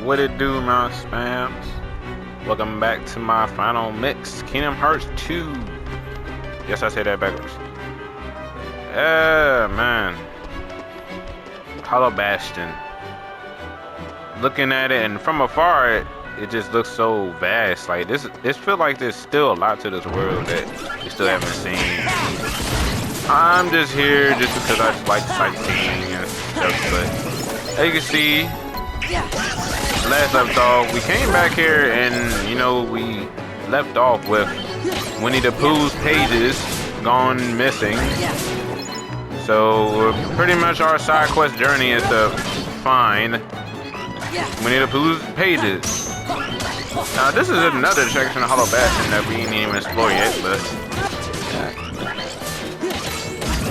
What it do, my spams? Welcome back to my final mix, Kingdom Hearts 2. Yes, I said that backwards. Yeah, man. Hollow Bastion. Looking at it, and from afar, it just looks so vast. Like this feels like there's still a lot to this world that we still haven't seen. I'm just here just because I just like sightseeing and stuff, but as you can see, last left off, we came back here and, you know, we left off with Winnie the Pooh's pages gone missing. So pretty much our side quest journey is to find Winnie the Pooh's pages. Now this is another section of Hollow Bastion that we ain't even explored yet, but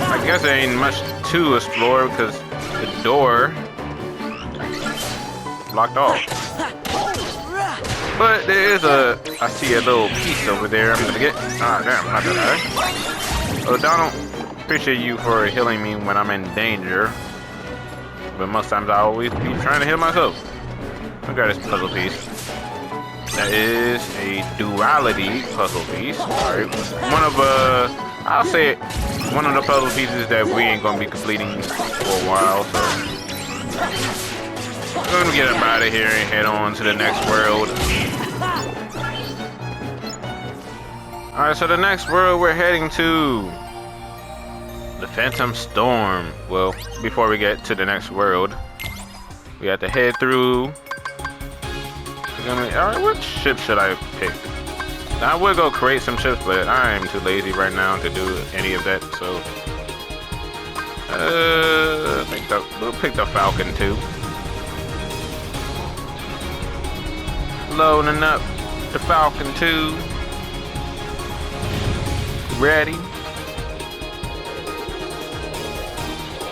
I guess there ain't much to explore because the door blocked off. But there is I see a little piece over there I'm gonna get. Ah, damn, not that. Oh, Donald, appreciate you for healing me when I'm in danger. But most times I always be trying to heal myself. I got this puzzle piece. That is a duality puzzle piece. Alright, one of, I'll say it, one of the puzzle pieces that we ain't gonna be completing for a while, so we're gonna get up out of here and head on to the next world. Alright, so the next world we're heading to the Phantom Storm. Well, before we get to the next world, we have to head through. Alright, what ship should I pick? I would go create some ships, but I am too lazy right now to do any of that, so I think we'll pick the Falcon too. Loading up the Falcon 2. Ready?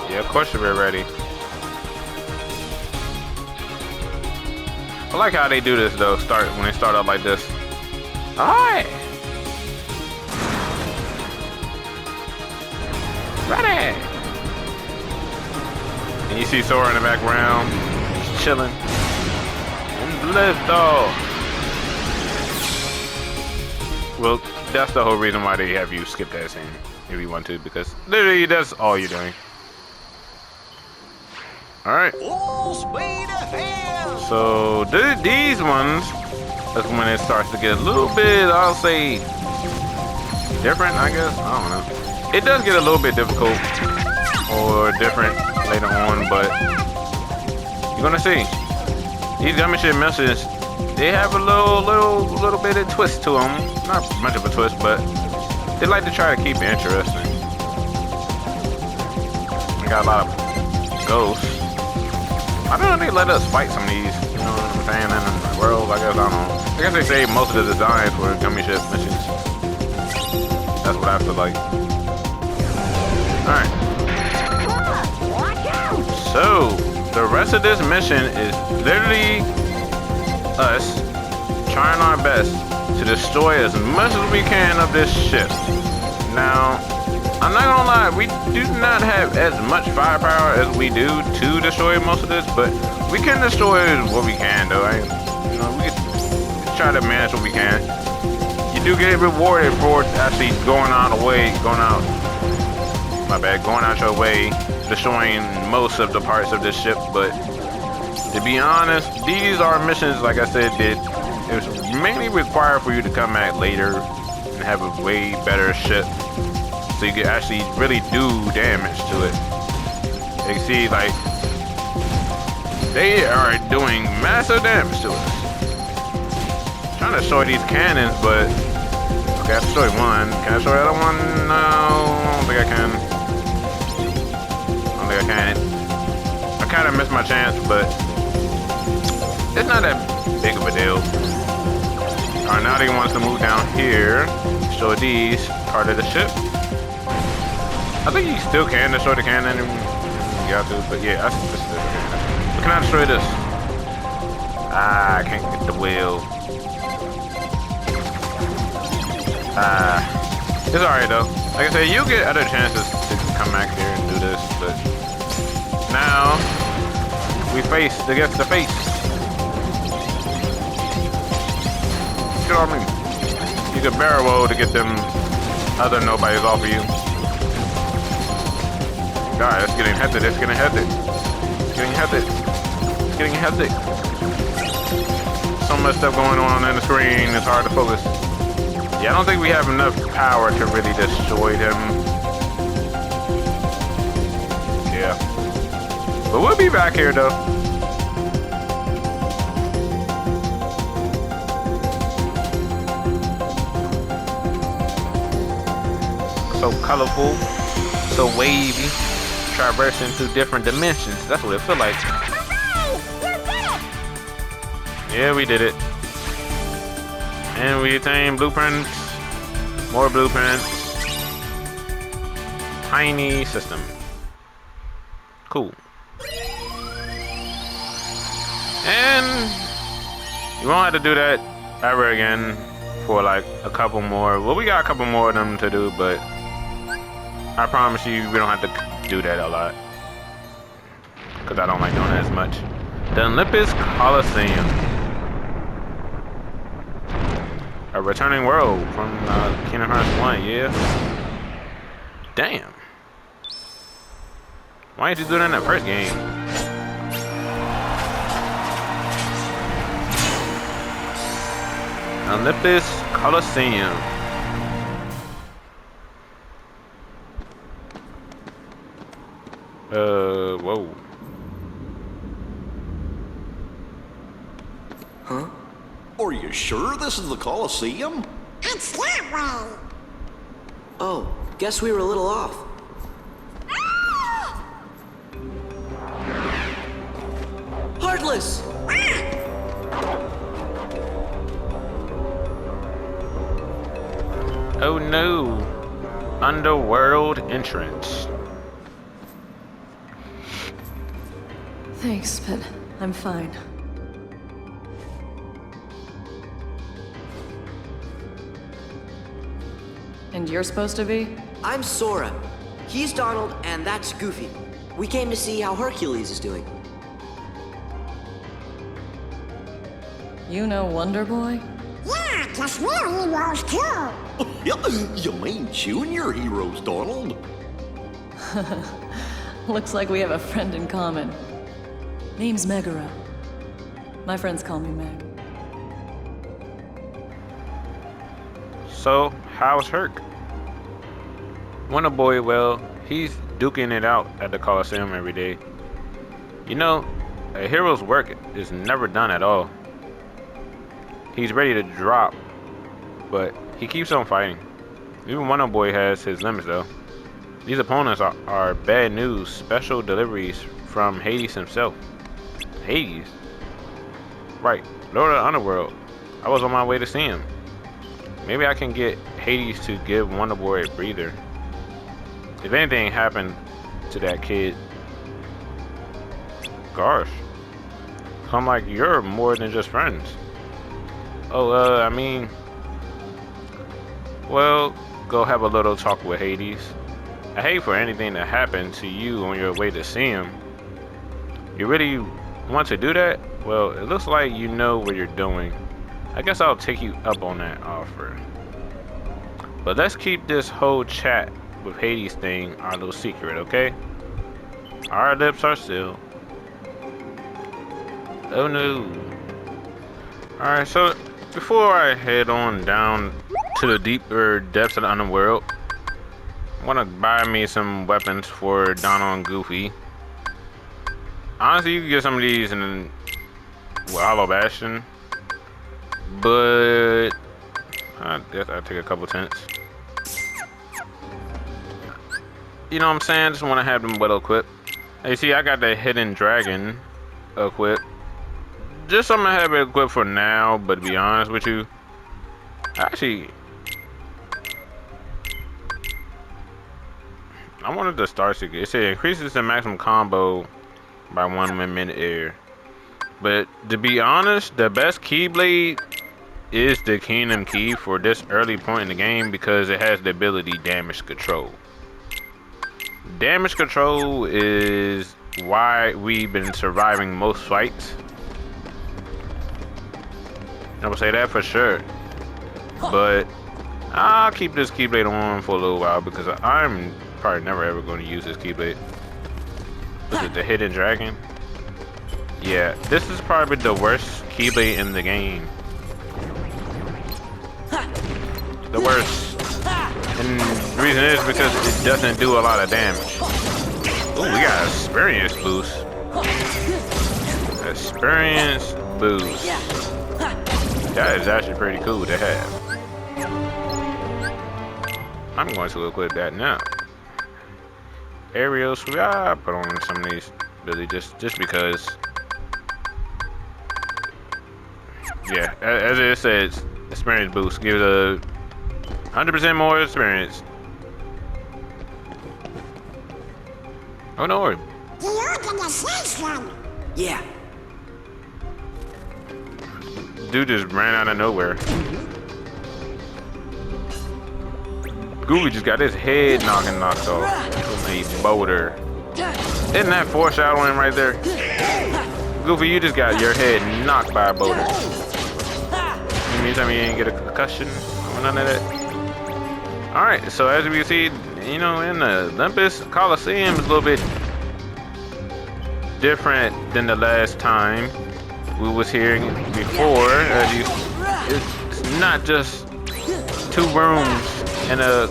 Yeah, of course we're ready. I like how they do this though, when they start out like this. Alright! Ready! And you see Sora in the background, just chilling. And lift off. Well, that's the whole reason why they have you skip that scene if you want to, because literally that's all you're doing. Alright. So these ones, that's when it starts to get a little bit, I'll say, different, I guess. I don't know. It does get a little bit difficult or different later on, but you're gonna see. These Gummy Ship missions, they have a little bit of twist to them. Not much of a twist, but they like to try to keep it interesting. We got a lot of ghosts. I don't know if they let us fight some of these, you know what I'm saying, in the world, I guess, I don't know. I guess they saved most of the designs for Gummy Ship missions. That's what I feel like. Alright. So, the rest of this mission is literally us trying our best to destroy as much as we can of this ship. Now, I'm not gonna lie, we do not have as much firepower as we do to destroy most of this, but we can destroy what we can, though. You know, we can try to manage what we can. You do get rewarded for actually going out your way, destroying most of the parts of this ship. But to be honest, these are missions, like I said, that it was mainly required for you to come back later and have a way better ship, so you can actually really do damage to it. You can see, like, they are doing massive damage to us. Trying to destroy these cannons, but okay, I destroyed one. Can I destroy the other one? No, I don't think I can. I kind of missed my chance, but it's not that big of a deal. Alright, now they want us to move down here, destroy these part of the ship. I think you still can destroy the cannon if you got to, but yeah, this is okay. But can I destroy this? Ah, I can't get the wheel. It's alright though. Like I said, you get other chances to come back here and do this, but now we face against the face. Get off me. You can barrel roll to get them other nobodies off of you. God, it's getting hectic. It's getting hectic. It's getting hectic. It's getting hectic. So much stuff going on the screen. It's hard to focus. Yeah, I don't think we have enough power to really destroy them. Yeah. But we'll be back here, though. So colorful, so wavy, traversing through different dimensions. That's what it feels like. Yeah, we did it. And we attained blueprints, more blueprints, tiny system. Cool. And you won't have to do that ever again for like a couple more. Well, we got a couple more of them to do, but I promise you, we don't have to do that a lot. Because I don't like doing that as much. The Olympus Coliseum. A returning world from Kingdom Hearts 1, yeah. Damn. Why didn't you do that in that first game? Olympus Coliseum. Whoa. Huh? Are you sure this is the Colosseum? It's that way. Oh, guess we were a little off. Heartless! Oh no. Underworld entrance. Thanks, but I'm fine. And you're supposed to be? I'm Sora. He's Donald, and that's Goofy. We came to see how Hercules is doing. You know Wonder Boy? Yeah, just we're heroes too. You mean Junior Heroes, Donald? Looks like we have a friend in common. Name's Megara. My friends call me Meg. So, how's Herc? Wonder Boy, well, he's duking it out at the Coliseum every day. You know, a hero's work is never done at all. He's ready to drop, but he keeps on fighting. Even Wonder Boy has his limits though. These opponents are bad news, special deliveries from Hades himself. Hades? Right, Lord of the Underworld. I was on my way to see him. Maybe I can get Hades to give Wonder Boy a breather. If anything happened to that kid, gosh, I'm like, you're more than just friends. Oh, I mean, well, go have a little talk with Hades. I hate for anything to happen to you on your way to see him. You really want to do that? Well, it looks like you know what you're doing. I guess I'll take you up on that offer. But let's keep this whole chat with Hades thing our little secret, okay? Our lips are sealed. Oh no. Alright, so before I head on down to the deeper depths of the underworld, I want to buy me some weapons for Donald and Goofy. Honestly, you can get some of these in Hollow Bastion, but I guess I'll take a couple tints. You know what I'm saying? Just want to have them well equipped. Hey, see, I got the Hidden Dragon equipped. Just so I'm gonna have it equipped for now, but to be honest with you, actually, I wanted the Star Seeker. It said increases the maximum combo by 1 in mid-air. But to be honest, the best Keyblade is the Kingdom Key for this early point in the game because it has the ability Damage Control. Damage Control is why we've been surviving most fights. I would say that for sure. But I'll keep this Keyblade on for a little while because I'm probably never ever going to use this Keyblade. Was it the Hidden Dragon? Yeah, this is probably the worst Keyblade in the game. The worst. And the reason is because it doesn't do a lot of damage. Ooh, we got experience boost. Experience boost. That is actually pretty cool to have. I'm going to equip that now. Aerial sweep. I put on some of these really just because. Yeah, as it says, experience boost gives a 100% more experience. Oh no! The organization. Yeah. Dude just ran out of nowhere. Goofy just got his head knocked off from a boulder. Isn't that foreshadowing right there? Goofy, you just got your head knocked by a boulder. You mean tell me you didn't get a concussion or none of that? Alright, so as we can see, you know, in the Olympus Coliseum is a little bit different than the last time we was here before. It's not just 2 rooms and a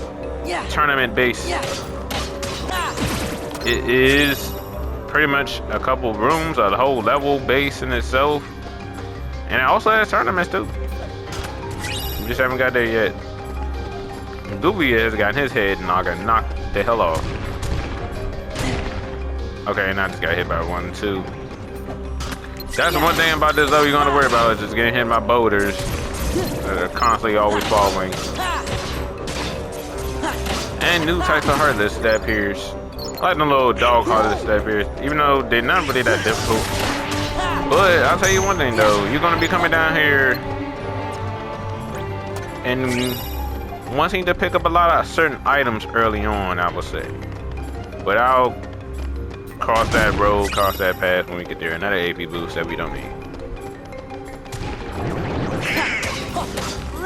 tournament base. It is pretty much a couple rooms, a whole level base in itself, and it also has tournaments too. We just haven't got there yet. Goofy has gotten his head knocked the hell off. Okay, and I just got hit by 1 too. That's the one thing about this though you're gonna worry about is just getting hit by boulders that are constantly always following. And new types of heartless that appears. I like the little dog heartless that appears, even though they're not really that difficult. But I'll tell you one thing though, you're gonna be coming down here and wanting to pick up a lot of certain items early on, I would say. But I'll cross that road, cross that path when we get there. Another AP boost that we don't need.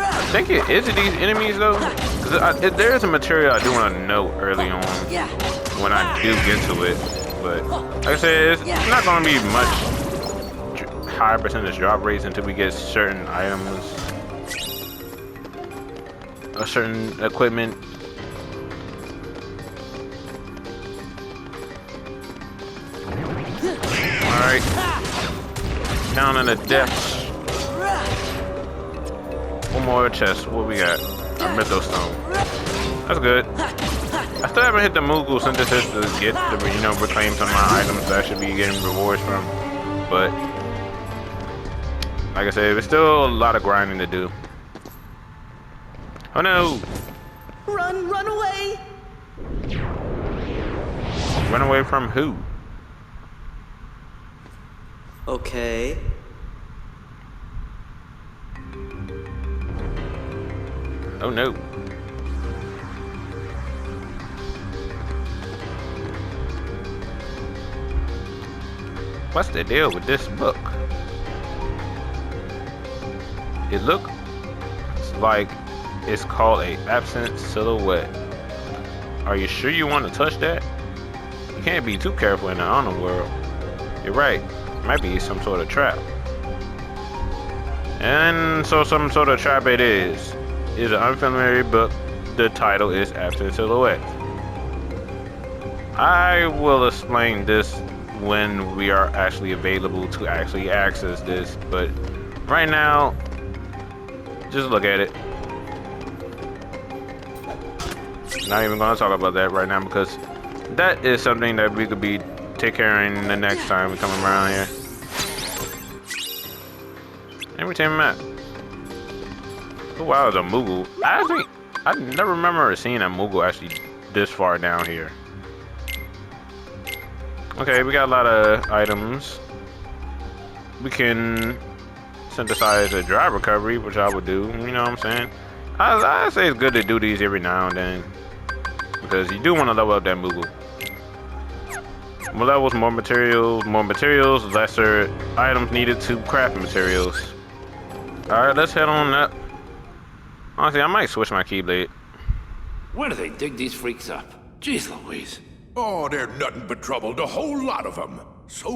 I think it is these enemies though. Cause there is a material I do want to know early on when I do get to it. But like I said, it's not going to be much high percentage drop rates until we get certain items or certain equipment. Alright. Down in the depths. One more chest. What we got? A Mytho Stone. That's good. I still haven't hit the Moogle Synthesis to get the, you know, reclaim some of my items that I should be getting rewards from. But like I said, there's still a lot of grinding to do. Oh no! Run away! Run away from who? Okay. Oh no. What's the deal with this book? It looks like it's called a absent silhouette. Are you sure you want to touch that? You can't be too careful in the underworld. You're right. Might be some sort of trap. And so some sort of trap it is. It's an unfamiliar book. The title is Absent Silhouette. I will explain this when we are actually available to actually access this, but right now, just look at it. Not even gonna talk about that right now because that is something that we could be take care of the next time we come around here. Every time map. Oh wow, it's a Moogle. I never remember seeing a Moogle actually this far down here. Okay, we got a lot of items. We can synthesize a drive recovery, which I would do. You know what I'm saying? I say it's good to do these every now and then because you do want to level up that Moogle. More levels, more materials, lesser items needed to craft materials. Alright, let's head on up. Honestly, I might switch my Keyblade. Where do they dig these freaks up? Jeez Louise. Oh, they're nothing but trouble, the whole lot of them. So,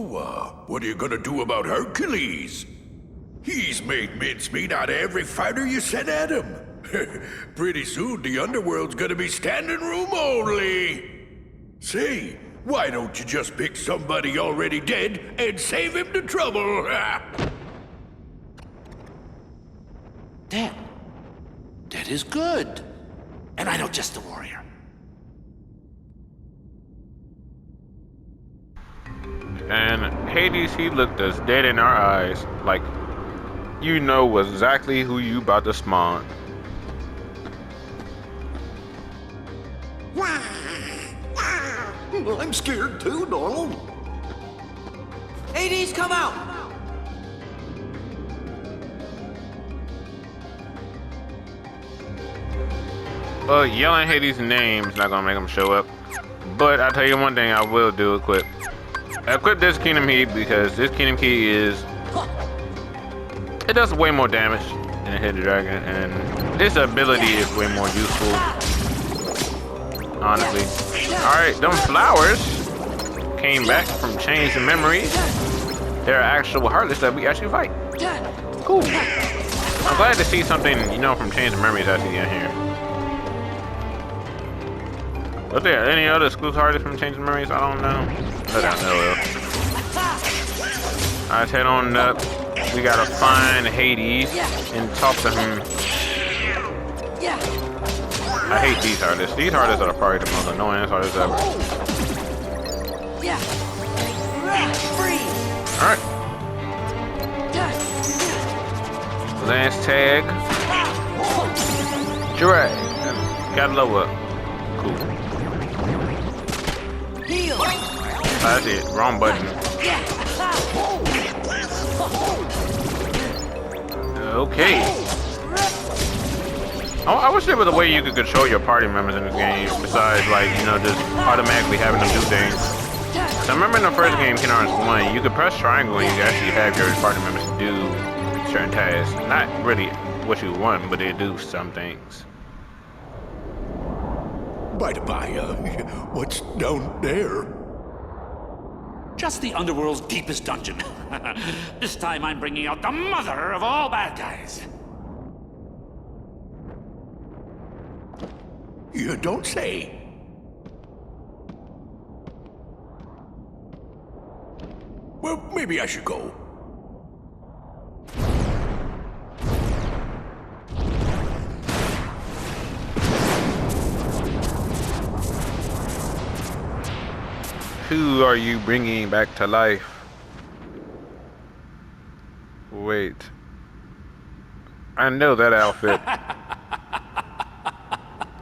what are you gonna do about Hercules? He's made mincemeat out of every fighter you sent at him. Pretty soon, the underworld's gonna be standing room only. Say, why don't you just pick somebody already dead and save him the trouble? Dead. Dead is good. And I know just the warrior. And Hades, he looked us dead in our eyes, like you know exactly who you about to spawn. I'm scared too, Donald. Hades, come out! Yelling Hades' name's not gonna make him show up. But I tell you one thing, I will do equip. Equip this Kingdom Key because this Kingdom Key is... It does way more damage than a Hidden Dragon, and this ability is way more useful. Honestly. Alright, them flowers came back from Chains of Memory. They're actual Heartless that we actually fight. Cool. I'm glad to see something, you know, from Chains of Memories actually in here. Are there any other exclusive Heartless from Chains of Memories? I don't know. I don't know. Let's head on up. We gotta find Hades and talk to him. I hate these Heartless. These Heartless are probably the most annoying Heartless ever. Alright. Lance tag. Drag. Got low up. Cool. That's it. Wrong button. Okay. Oh, I wish there was a way you could control your party members in this game, besides, like, you know, just automatically having them do things. So I remember in the first game, Kingdom Hearts 1, you could press triangle and you could actually have your party members do certain tasks. Not really what you want, but they do some things. By the by, what's down there? Just the underworld's deepest dungeon. This time I'm bringing out the mother of all bad guys. You don't say. Well, maybe I should go. Who are you bringing back to life? Wait. I know that outfit.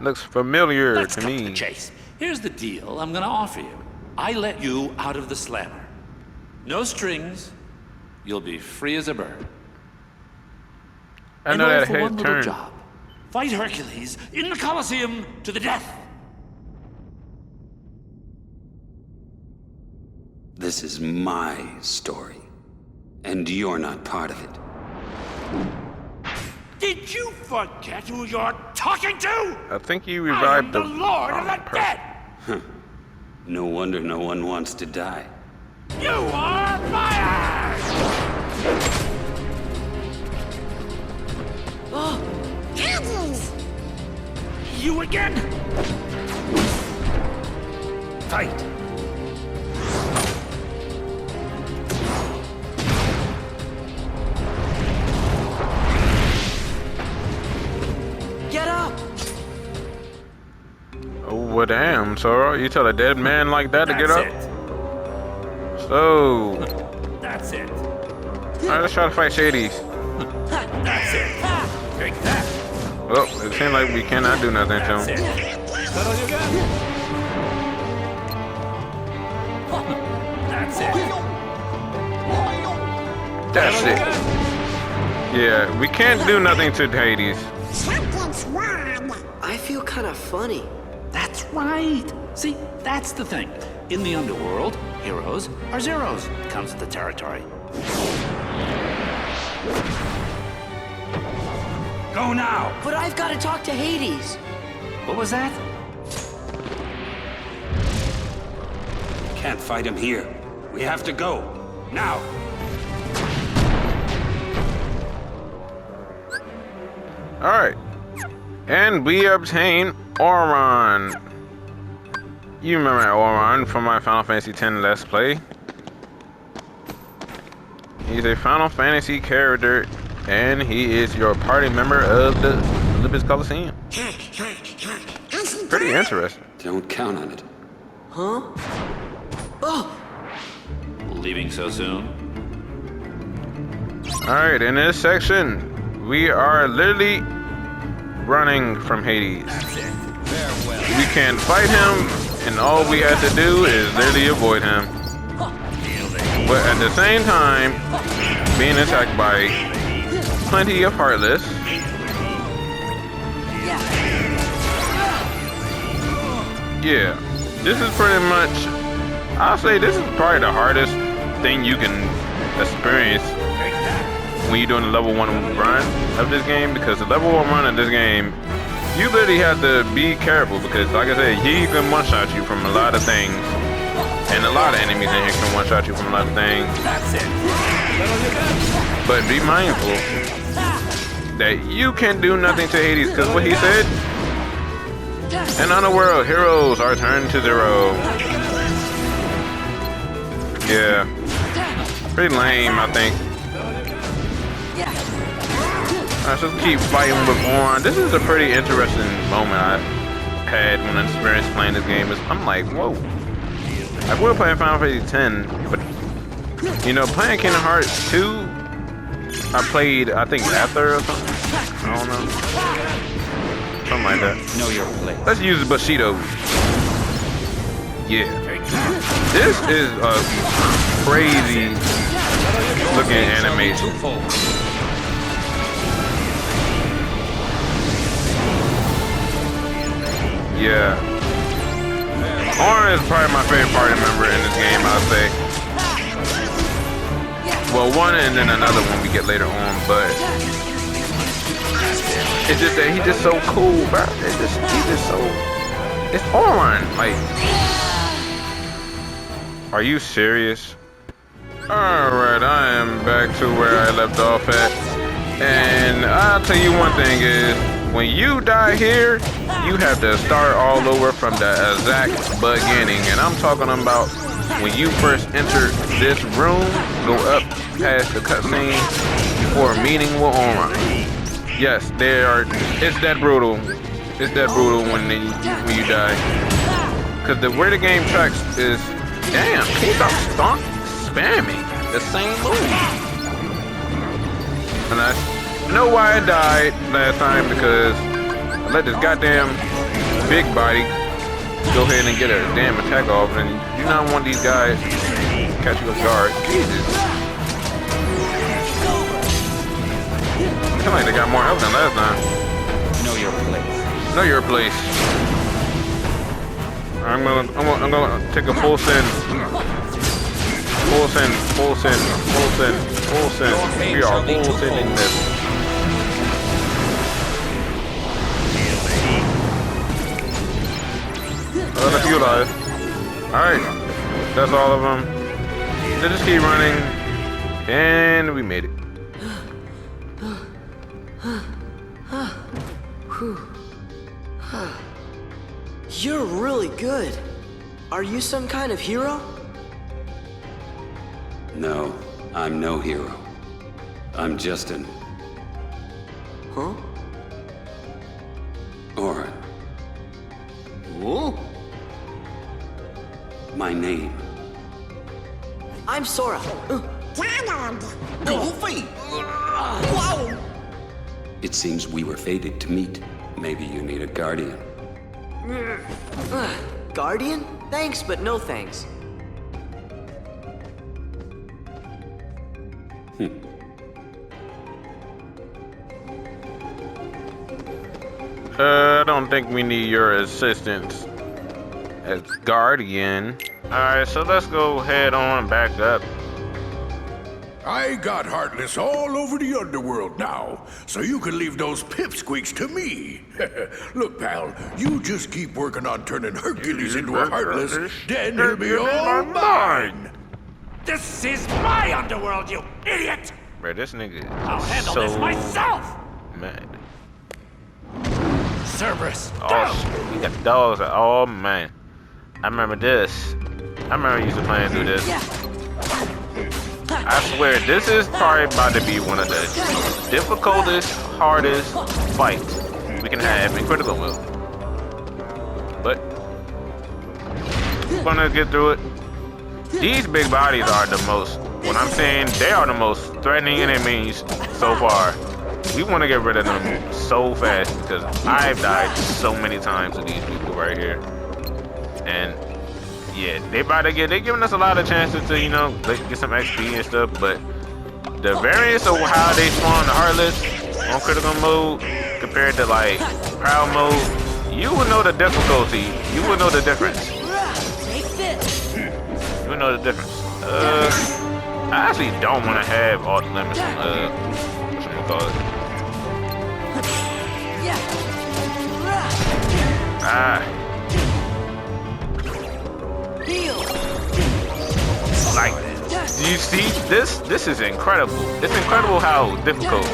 Looks familiar Let's to cut me. to the chase. Here's the deal I'm gonna offer you. I let you out of the slammer. No strings. You'll be free as a bird. I know all that for head one little turn. job. Fight Hercules in the Colosseum to the death. This is my story, and you're not part of it. Did you forget who you're talking to? I think you I am revived the Lord of the person. Dead. No wonder no one wants to die. You are fired! Hades! You again? Fight! Get up! Oh, well, damn, Sora. You tell a dead man like that to get up? That's So, it. That's it. alright, let's try to fight Hades. That's it. Take that. Well, it seems like we cannot do nothing to That's him. it. That all you got? That's it. That's it. Yeah, we can't do nothing to Hades. Something's wrong. I feel kind of funny. That's right. See, that's the thing. In the underworld, heroes are zeros. Comes with the territory. Go! Go now! But I've got to talk to Hades. What was that? Can't fight him here. We have to go. Now! Alright. And we obtain Auron. You remember Auron from my Final Fantasy X Let's Play. He's a Final Fantasy character, and he is your party member of the Olympus Coliseum. Pretty interesting. Don't count on it. Huh? Oh! Leaving so soon? Alright, in this section, we are literally running from Hades. We can fight him, and all we have to do is literally avoid him. But at the same time, being attacked by plenty of Heartless. Yeah, this is pretty much, I'll say this is probably the hardest thing you can experience when you're doing the level 1 run of this game, because the level 1 run of this game, you literally have to be careful, because like I said, he can one-shot you from a lot of things, and a lot of enemies in here can one-shot you from a lot of things. But be mindful that you can do nothing to Hades, because what he said, in another world, heroes are turned to 0. Yeah, pretty lame, I think. Alright, so let's keep fighting with Auron. This is a pretty interesting moment I had when I experienced playing this game. I'm like, whoa. Like, we were playing Final Fantasy X, but, you know, playing Kingdom Hearts 2, I played, I think, after or something. I don't know. Something like that. Know your place. Let's use Bushido. Yeah. This is a crazy looking animation. Yeah. Auron is probably my favorite party member in this game, I'll say. Well, one and then another one we get later on, but it's just that he's just so cool, bro. He's just so, it's Auron. Like, are you serious? Alright, I am back to where I left off at. And I'll tell you one thing is, when you die here, you have to start all over from the exact beginning. And I'm talking about when you first enter this room, go up past the cutscene before meeting with Auron. Yes, it's that brutal. It's that brutal when you die. Cause the way the game tracks is, damn, keep on spamming the same move. And I know why I died last time, because I let this goddamn big body go ahead and get a damn attack off, and you do not want these guys to catch you off guard. Jesus. I feel like they got more health than last time. Know your place. Know your place. I'm gonna take a full send. Full send, full send, full send, full send. We are full sending this. A few lives. Alright. That's all of them. They just keep running. And we made it. You're really good. Are you some kind of hero? No, I'm no hero. I'm just an Huh? Auron. Whoa. My name. I'm Sora. Donald! Goofy! Whoa! It seems we were fated to meet. Maybe you need a guardian. Guardian? Thanks, but no thanks. I don't think we need your assistance as guardian. Alright, so let's go head on back up. I got Heartless all over the underworld now, so you can leave those pipsqueaks to me. Look, pal, you just keep working on turning Hercules into a Heartless, then he'll be all mine. This is my underworld, you idiot! Bro, this nigga is I'll handle so this myself! mad. Cerberus, Oh, go! shit, he got dogs. Oh, man. I remember this. I remember used to playing through this. I swear, this is probably about to be one of the difficultest, hardest fights we can have in critical mode. But we're gonna get through it. These big bodies are the most, when I'm saying they are the most threatening enemies so far. We want to get rid of them so fast because I've died so many times with these people right here. And yeah, they're giving us a lot of chances to, you know, get some XP and stuff, but the variance of how they spawn the Heartless on critical mode compared to like proud mode, you will know the difficulty. You will know the difference. You will know the difference. I actually don't want to have all the limits on whatchamacallit. Like, do you see this? This is incredible. It's incredible how difficult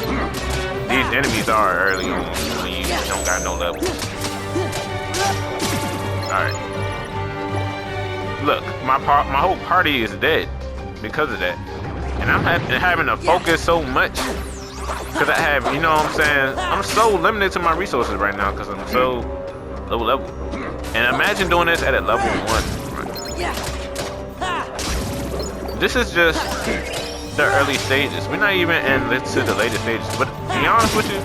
these enemies are early on when you don't got no levels. Alright. Look, my whole party is dead because of that. And I'm having to focus so much because I have, you know what I'm saying? I'm so limited to my resources right now because I'm so low level. And imagine doing this at a level 1. This is just the early stages. We're not even to the later stages. But to be honest with you,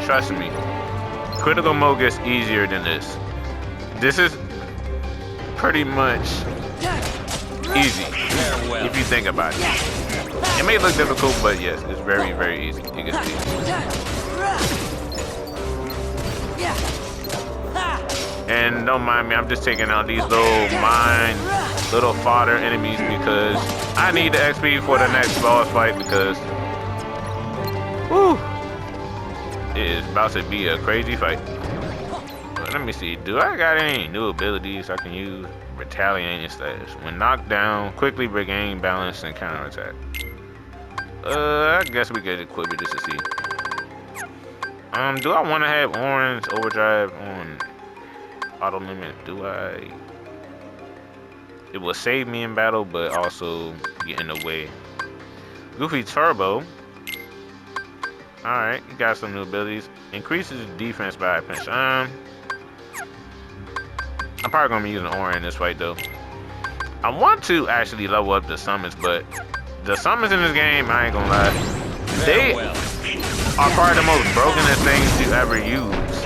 trust me, critical mode gets easier than this. This is pretty much easy if you think about it. It may look difficult, but yes, it's very, very easy. It gets easy. And don't mind me, I'm just taking out these little fodder enemies because I need the XP for the next boss fight because whew, it is about to be a crazy fight. But let me see, do I got any new abilities I can use? Retaliating status. When knocked down, quickly regain balance and counterattack. I guess we could equip it just to see. Do I want to have orange overdrive on auto limit? Do I? It will save me in battle, but also get in the way. Goofy Turbo. Alright, you got some new abilities. Increases defense by a pinch. I'm probably gonna be using Aura in this fight though. I want to actually level up the summons, but the summons in this game, I ain't gonna lie, they are probably the most brokenest things you ever use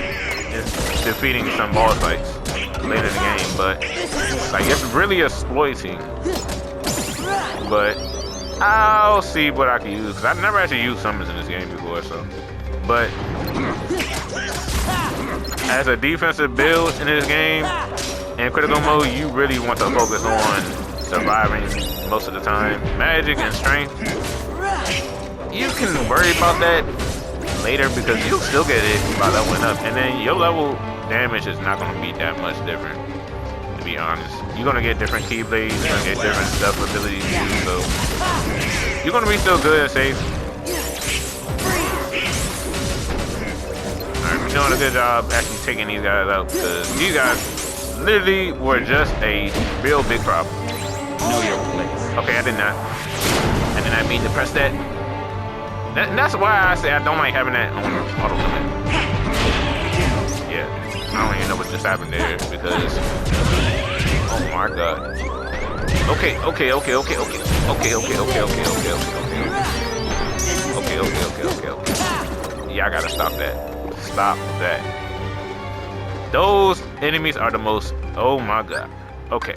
in defeating some boss fights later in the game. But like, it's really exploiting. But I'll see what I can use because I've never actually used summons in this game before. So, but as a defensive build in this game, in critical mode, you really want to focus on surviving most of the time. Magic and strength, you can worry about that later because you'll still get it by leveling up. And then your level damage is not going to be that much different, to be honest. You're going to get different keyblades, you're going to get different stuff abilities too, so you're going to be still good and safe. Alright, we're doing a good job actually taking these guys out because these guys literally were just a real big problem. Know your place. Okay, I did not mean to press that. That's why I say I don't like having that on auto limit. Yeah, I don't even know what just happened there because, oh my god. Okay. Yeah, I gotta stop that. Stop that. Those enemies are the most, oh my god. Okay,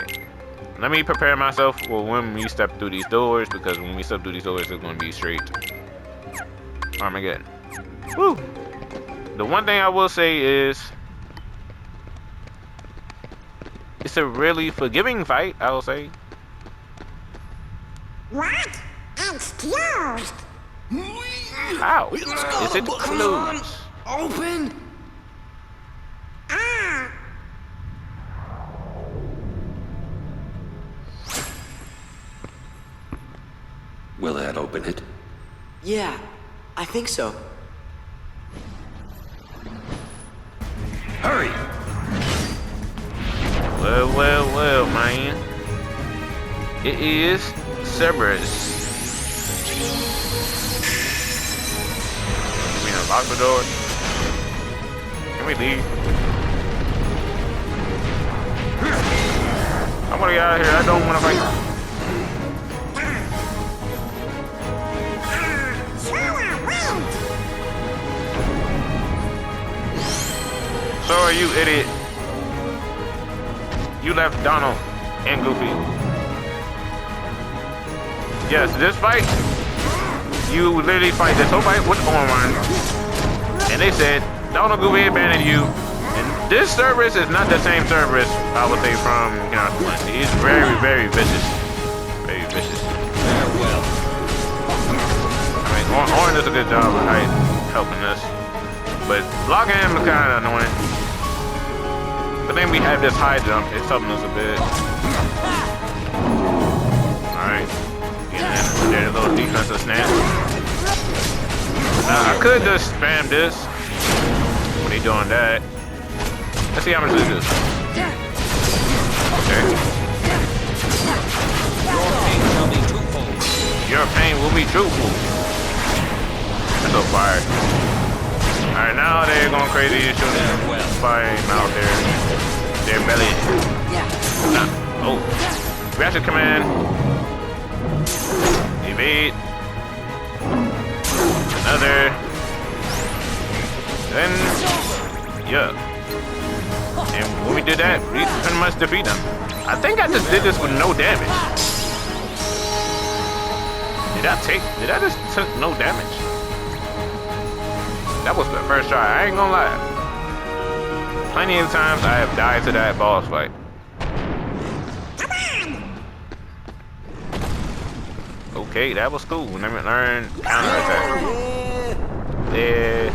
let me prepare myself for when we step through these doors because when we step through these doors, it's gonna be straight Armageddon. Woo! The one thing I will say is, it's a really forgiving fight, I will say. What? It's closed. How? It's Is gotta it be- closed? Open! Ah, Will that open it? Yeah, I think so. Hurry! Well, man. It is Cerberus. Can we unlock the door? Can we leave? I want to get out of here. I don't want to fight. Sora, wait. So are you, idiot. You left Donald and Goofy. Yes, this fight, you literally fight this whole fight with Ormond. And they said, Donald Goofy abandoned you. And this Cerberus is not the same Cerberus, I would say, from Kingdom Hearts 1. He's very, very vicious. Very vicious. Farewell. I mean, Orin does a good job of helping us. But blocking him is kind of annoying. But then we have this high jump. It's helping us a bit. Alright. There's a little defensive snap. I could just spam this when he's doing that. Let's see how much this is. Okay. Your pain will be truthful. That's so fire. Alright, now they're going crazy, shooting fire out there. Their belly. Oh. Ratchet command. Evade. Another. Then. Yeah. And when we did that, we pretty much defeat them. I think I just did this with no damage. Did I just took no damage? That was the first try, I ain't gonna lie. Plenty of times I have died to that boss fight. Come on. Okay, that was cool. Let me learn counterattack. Yeah.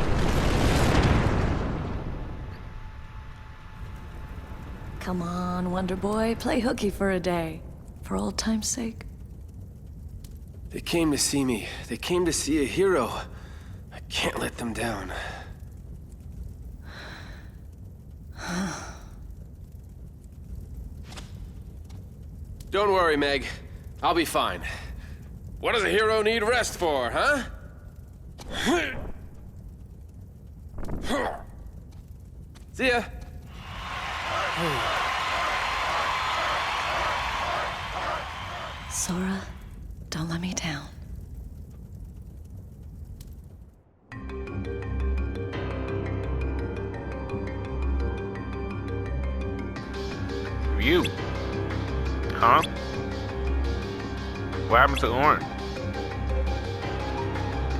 Come on, Wonder Boy, play hooky for a day. For old time's sake. They came to see me. They came to see a hero. I can't let them down. Don't worry, Meg. I'll be fine. What does a hero need rest for, huh? See ya. Sora, don't let me down. You. Huh? What happened to Orin?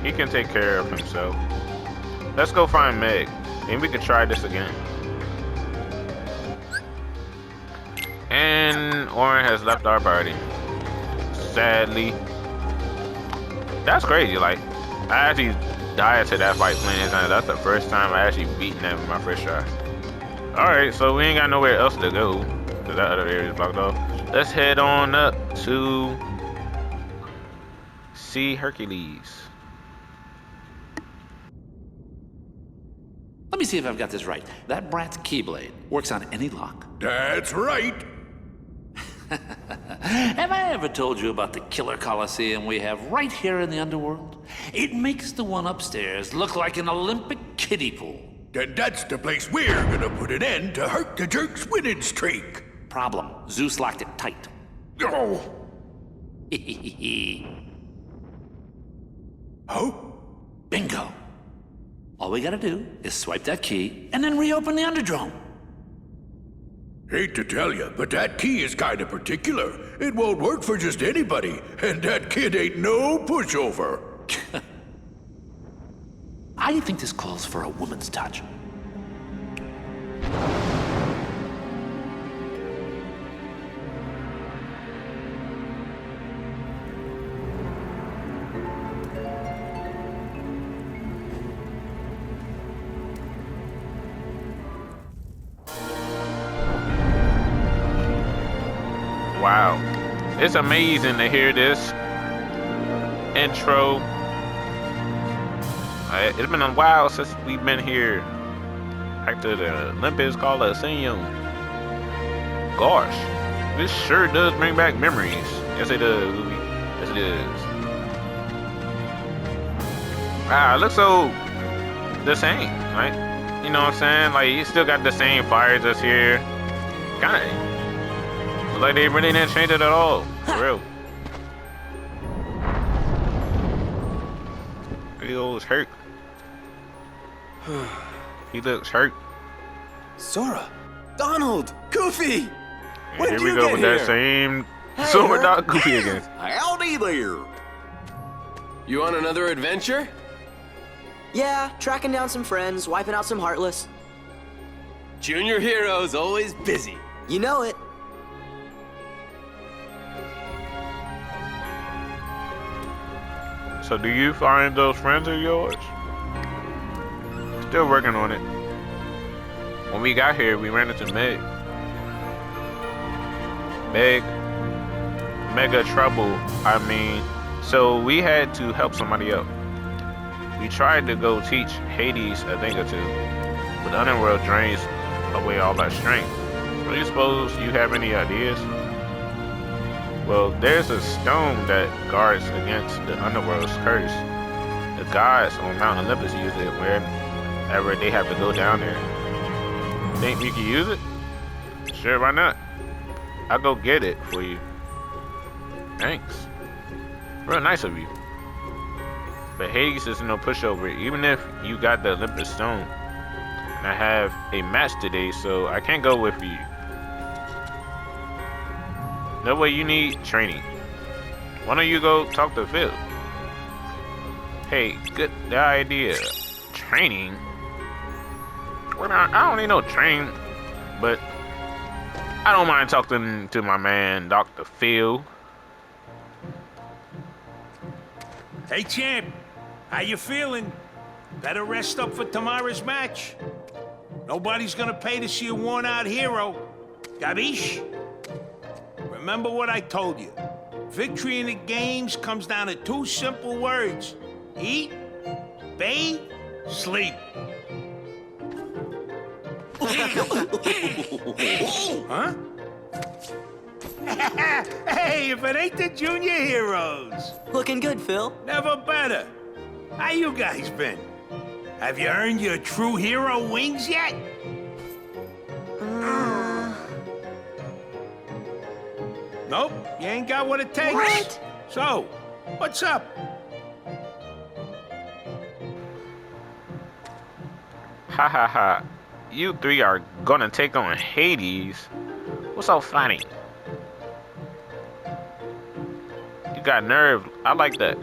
He can take care of himself. Let's go find Meg. Maybe we can try this again. And Orin has left our party. Sadly. That's crazy. Like, I actually died to that fight plenty of times. That's the first time I actually beaten them in my first try. Alright, so we ain't got nowhere else to go. Because that other area is blocked off. Let's head on up to see Hercules. Let me see if I've got this right. That brat's Keyblade works on any lock. That's right. Have I ever told you about the killer coliseum we have right here in the underworld? It makes the one upstairs look like an Olympic kiddie pool. Then that's the place we're gonna put an end to Herc the Jerk's winning streak. Problem, Zeus locked it tight. Oh. Oh? Bingo. All we gotta do is swipe that key and then reopen the Underdrome. Hate to tell you, but that key is kinda particular. It won't work for just anybody, and that kid ain't no pushover. I think this calls for a woman's touch. Wow. It's amazing to hear this intro. It's been a while since we've been here after the Olympus Coliseum. Gosh, this sure does bring back memories. Yes, it does, Louie. Yes, it does. Wow, it looks so the same, right? You know what I'm saying? Like, you still got the same fires that's here. Kinda. Like, they really didn't change it at all. For real. He looks hurt. He looks hurt. Sora, Donald, Goofy. And here we go with that same Silver Dog Goofy again. Howdy there. You on another adventure? Yeah, tracking down some friends, wiping out some Heartless. Junior Hero's always busy. You know it. So do you find those friends of yours? Still working on it. When we got here, we ran into Meg. Mega trouble, I mean. So we had to help somebody out. We tried to go teach Hades a thing or two, but the underworld drains away all that strength. Do you suppose you have any ideas? Well, there's a stone that guards against the underworld's curse. The gods on Mount Olympus use it whenever they have to go down there. Think you can use it? Sure, why not? I'll go get it for you. Thanks. Real nice of you. But Hades is no pushover, even if you got the Olympus stone. And I have a match today, so I can't go with you. No way, you need training. Why don't you go talk to Phil? Hey, good idea. Training? Well, I don't need no training, but I don't mind talking to my man, Dr. Phil. Hey, champ. How you feeling? Better rest up for tomorrow's match. Nobody's gonna pay to see a worn-out hero. Gabish? Remember what I told you. Victory in the games comes down to two simple words. Eat, bathe, sleep. Huh? Hey, if it ain't the Junior Heroes. Looking good, Phil. Never better. How you guys been? Have you earned your true hero wings yet? Nope, you ain't got what it takes. What? So, what's up? Ha ha ha. You three are gonna take on Hades? What's so funny? You got nerve. I like that.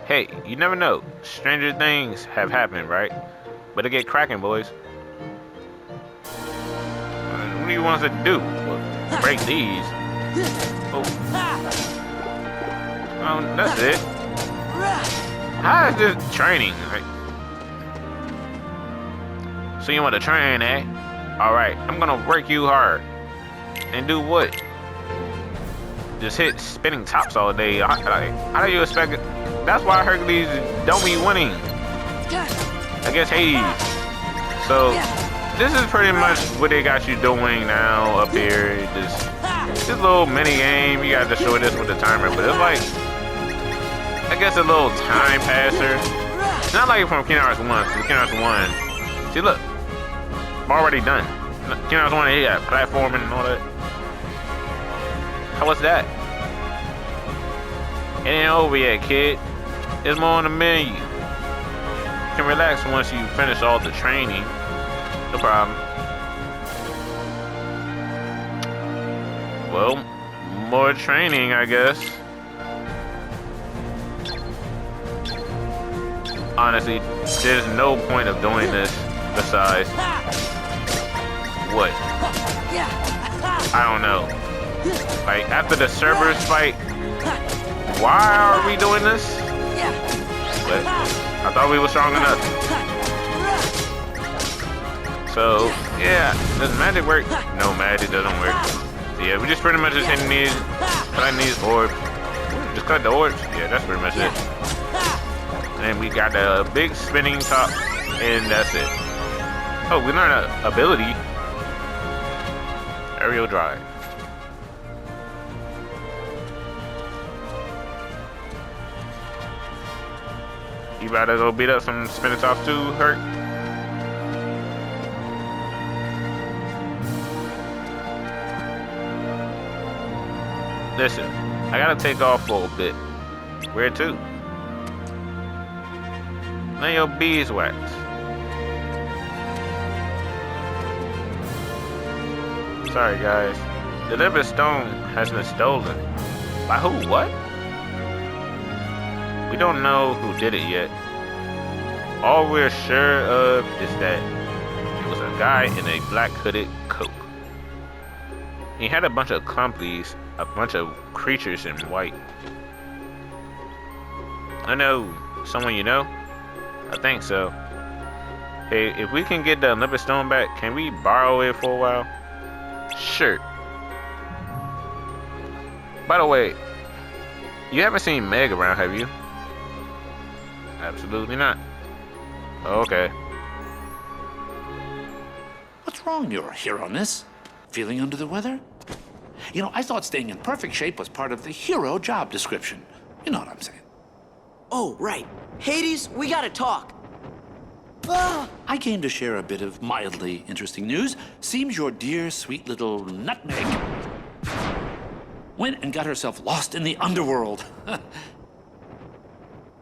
Hey, you never know. Stranger things have happened, right? Better get cracking, boys. What do you want us to do? Break these. Oh, that's it. How is this training? So you want to train, eh? Alright, I'm gonna work you hard. And do what? Just hit spinning tops all day. How do you expect it? That's why Hercules don't be winning. I guess Hades. So this is pretty much what they got you doing now up here. This little mini game. You got to show this with the timer, but it's like, I guess a little time passer. It's not like from Kingdom Hearts 1. Kingdom Hearts 1. See, look, I'm already done. Kingdom Hearts 1, yeah, platforming and all that. How was that? It ain't over yet, kid. There's more on the menu. You can relax once you finish all the training. No problem. Well, more training, I guess. Honestly, there's no point of doing this besides... What? I don't know. Like, after the Cerberus fight, why are we doing this? But I thought we were strong enough. So, yeah, does magic work? No, magic doesn't work. Yeah, we just pretty much just hitting these, collecting these orbs. Just collect the orbs. Yeah, that's pretty much it. And we got the big spinning top, and that's it. Oh, we learned an ability. Aerial drive. You about to go beat up some spinning tops too, Hurt? Listen, I gotta take off for a bit. Where to? Let your beeswax. Sorry guys. The Liver Stone has been stolen. By who? What? We don't know who did it yet. All we're sure of is that it was a guy in a black hooded coat. He had a bunch of accomplices, a bunch of creatures in white. I know someone you know? I think so. Hey, if we can get the Liver Stone back, can we borrow it for a while? Sure. By the way, you haven't seen Meg around, have you? Absolutely not. Okay. What's wrong, your hero-ness? Feeling under the weather? You know, I thought staying in perfect shape was part of the hero job description. You know what I'm saying. Oh, right. Hades, we gotta talk. I came to share a bit of mildly interesting news. Seems your dear, sweet little nutmeg went and got herself lost in the underworld.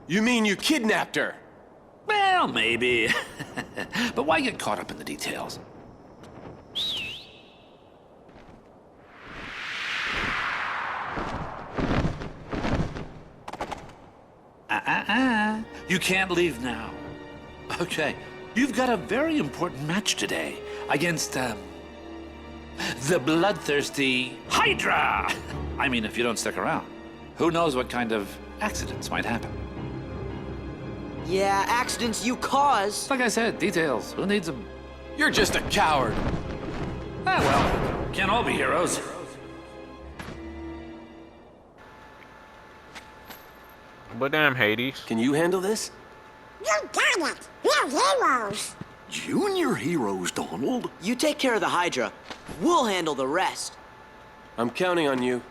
You mean you kidnapped her? Well, maybe. But why get caught up in the details? You can't leave now. Okay, you've got a very important match today against, the bloodthirsty Hydra! I mean, if you don't stick around, who knows what kind of accidents might happen. Yeah, accidents you cause. Like I said, details. Who needs them? You're just a coward. Ah, well, can't all be heroes. But damn, Hades. Can you handle this? You got it. We're heroes. Junior heroes, Donald. You take care of the Hydra. We'll handle the rest. I'm counting on you.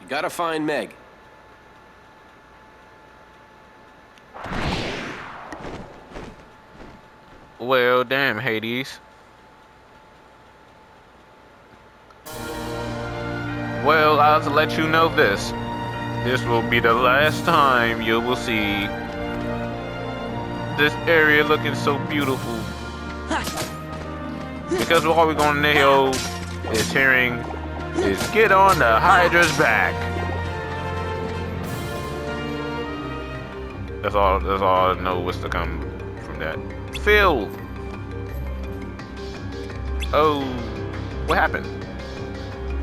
You gotta find Meg. Well, damn, Hades. Well, I'll just let you know this. This will be the last time you will see this area looking so beautiful. Because all we're gonna nail is get on the Hydra's back. That's all I know what's to come from that. Phil! Oh, what happened?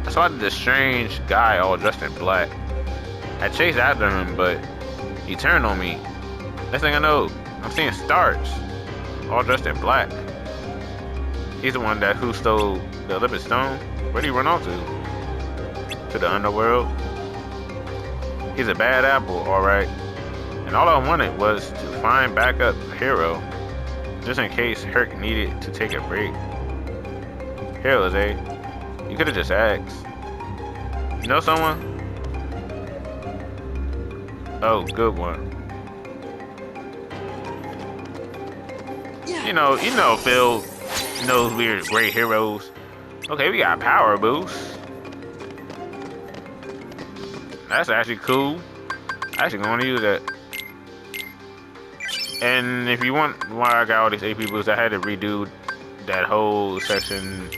I saw this strange guy all dressed in black. I chased after him, but he turned on me. Next thing I know, I'm seeing stars, all dressed in black. He's the one who stole the Liver Stone. Where'd he run off to? To the underworld? He's a bad apple, alright. And all I wanted was to find backup hero, just in case Herc needed to take a break. Here, Jose. You could have just asked. You know someone? Oh, good one. You know, Phil knows we're great heroes. Okay, we got power boost. That's actually cool. Actually going to use that. And if you want why I got all these AP boosts, I had to redo that whole section.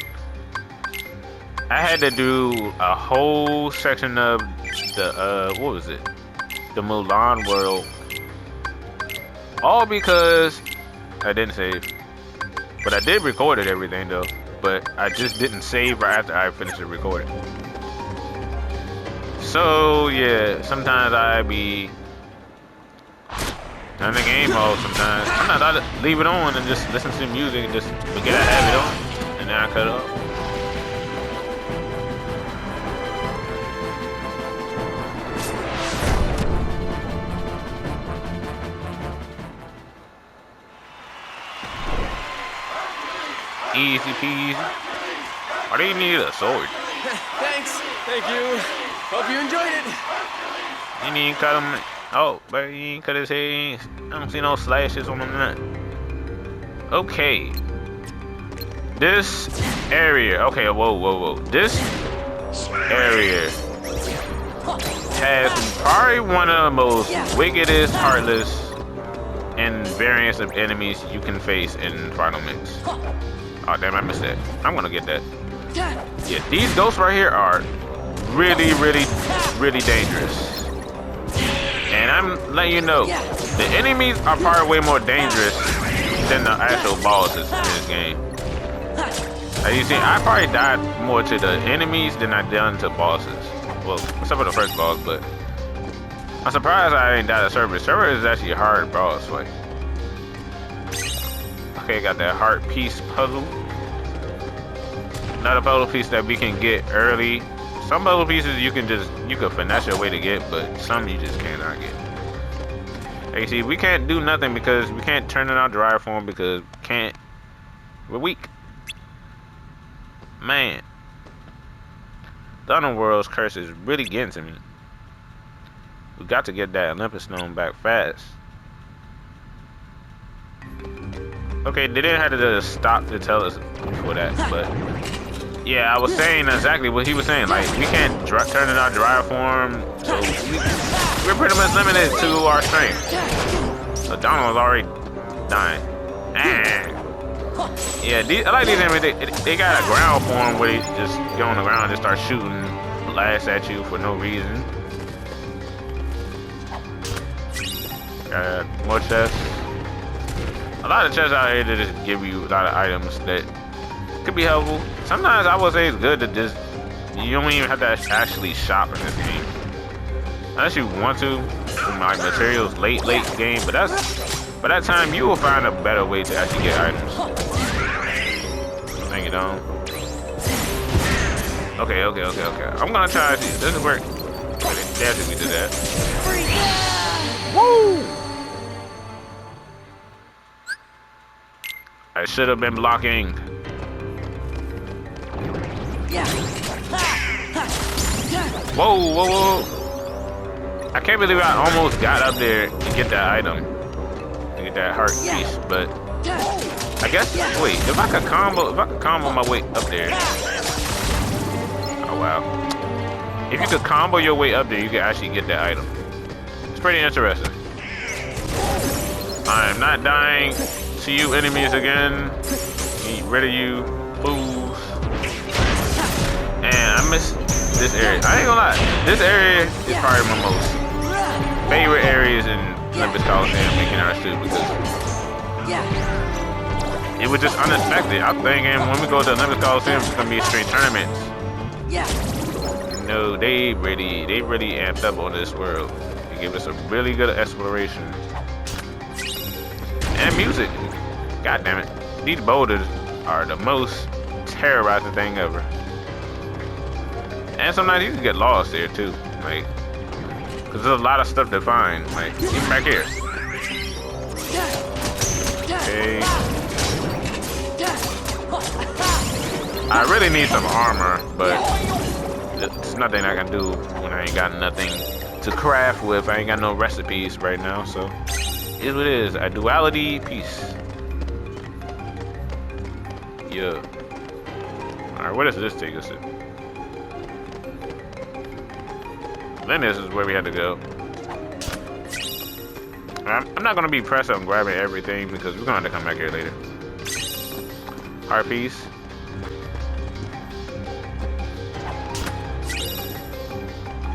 I had to do a whole section of the, what was it? The Mulan world. All because I didn't save. But I did record it, everything though. But I just didn't save right after I finished the recording. So yeah, sometimes I be in the game mode sometimes. Sometimes I leave it on and just listen to the music and just forget I have it on. And And then I cut up. Easy peasy. Why do you need a sword? Thanks. Thank you. Hope you enjoyed it. You need to cut him. Oh, but he ain't cut his head. I don't see no slashes on him. Nut. Okay. This area. Okay, whoa. This area has probably one of the most wickedest, heartless, and variants of enemies you can face in Final Mix. Oh damn, I missed that. I'm gonna get that. Yeah, these ghosts right here are really dangerous. And I'm letting you know, the enemies are probably way more dangerous than the actual bosses in this game. As you see, I probably died more to the enemies than I done to bosses. Well, except for the first boss, but I'm surprised I didn't die to Cerberus. Cerberus is actually a hard boss fight. Okay, got that heart piece puzzle. Another puzzle piece that we can get early. Some puzzle pieces you can finesse your way to get, but some you just cannot get. Hey, see, we can't do nothing because we can't turn in our drive form because we're weak. Man, the Underworld's curse is really getting to me. We got to get that Olympus Stone back fast. Okay, they didn't have to just stop to tell us for that, but yeah, I was saying exactly what he was saying. Like, we can't turn in our drive form, so we're pretty much limited to our strength. So Donald was already dying. Yeah, I like these enemies. They got a ground form where they just get on the ground and just start shooting blasts at you for no reason. Got more chests. A lot of chests out here that just give you a lot of items that could be helpful. Sometimes I would say it's good to just, you don't even have to actually shop in this game. Unless you want to, from like materials late game, but by that time you will find a better way to actually get items. Bring it on. Okay. I'm gonna try to see if this work. Definitely we did that. Woo! I should have been blocking. Whoa. I can't believe I almost got up there to get that item. To get that heart piece, but I guess, wait, if I could combo my way up there. Oh wow. If you could combo your way up there, you could actually get that item. It's pretty interesting. I am not dying to you enemies again. Get rid of you fools. And I miss this area. I ain't gonna lie, this area is probably my most favorite areas in Olympus Coliseum making our shoot because it was just unexpected. I was thinking when we go to Olympus Coliseum, it's gonna be straight tournaments. No, they really amped up on this world. They gave us a really good exploration. And music. God damn it. These boulders are the most terrorizing thing ever. And sometimes you can get lost here too. Like, cause there's a lot of stuff to find. Like, even back here. Okay. I really need some armor, but it's nothing I can do when I ain't got nothing to craft with. I ain't got no recipes right now, so here's what it is. A duality piece. Yeah. Alright, where does this take us to? Then this is where we had to go. I'm not gonna be pressed on grabbing everything because we're gonna have to come back here later. Heart piece.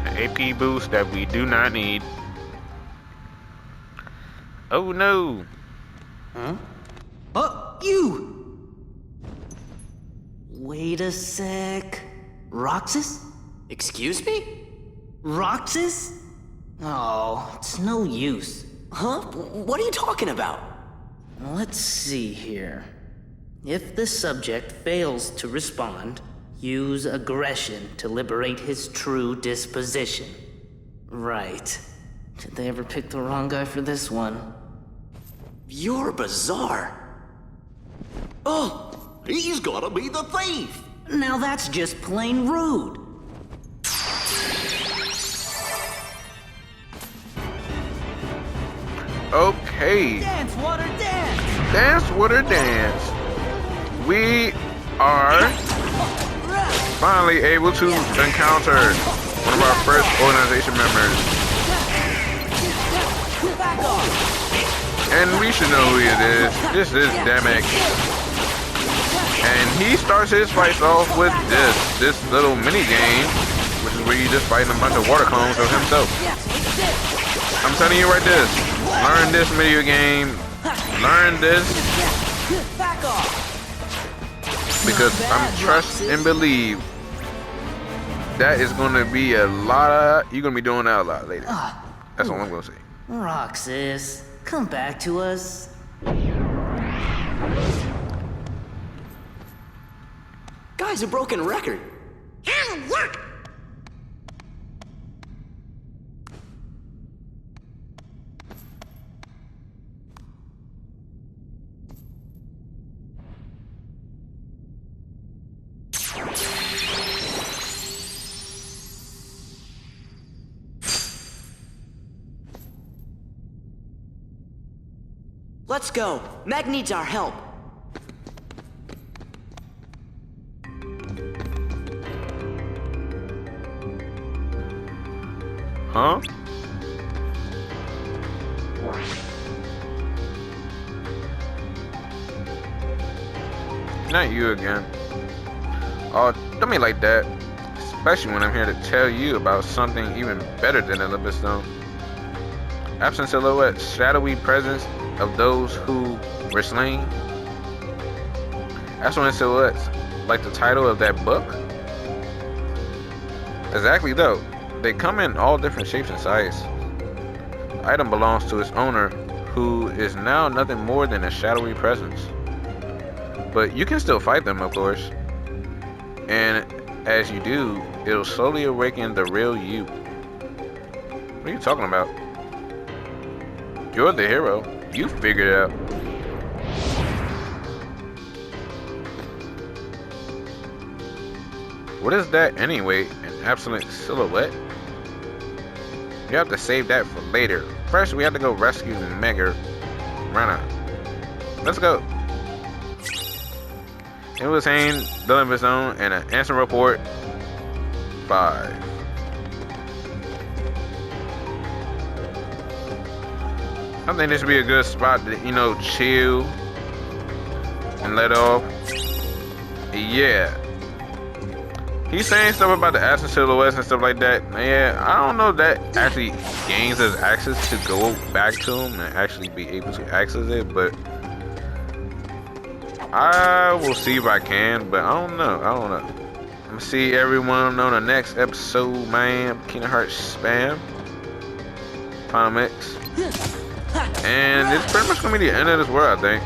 An AP boost that we do not need. Oh no. Huh? Oh, you! Wait a sec. Roxas? Excuse me? Roxas? Oh, it's no use. Huh? What are you talking about? Let's see here. If the subject fails to respond, use aggression to liberate his true disposition. Right. Did they ever pick the wrong guy for this one? You're bizarre. Oh, he's gotta be the thief. Now that's just plain rude. Okay. Dance, water, dance! Dance, water, dance. We are finally able to encounter one of our first organization members. And we should know who it is. This is Demek. And he starts his fights off with this little mini game, which is where you just fighting a bunch of water clones of himself. I'm telling you right this. Learn this video game. Learn this. Because I'm trust and believe that is going to be a lot of, you're going to be doing that a lot later. That's all I'm going to say. Roxas, come back to us. Guy's a broken record. Hey, look! Let's go. Meg needs our help. Huh? Not you again. Oh, don't be like that. Especially when I'm here to tell you about something even better than Olympus Stone. Absent silhouette, shadowy presence of those who were slain. Absent silhouettes, like the title of that book. Exactly though. They come in all different shapes and sizes. The item belongs to its owner, who is now nothing more than a shadowy presence. But you can still fight them, of course. And as you do, it'll slowly awaken the real you. What are you talking about? You're the hero. You figured it out. What is that anyway? An absolute silhouette? You have to save that for later. First, we have to go rescue Mega Rana. Let's go. It was saying the Olympus Zone and an answer report 5. I think this would be a good spot to, you know, chill and let off. Yeah. He's saying stuff about the absent silhouettes and stuff like that. Yeah, I don't know if that actually gains us access to go back to him and actually be able to access it, but I will see if I can, but I don't know. I'm gonna see everyone on the next episode, man. Kingdom Hearts Spam. Final Mix. And it's pretty much gonna be the end of this world, I think.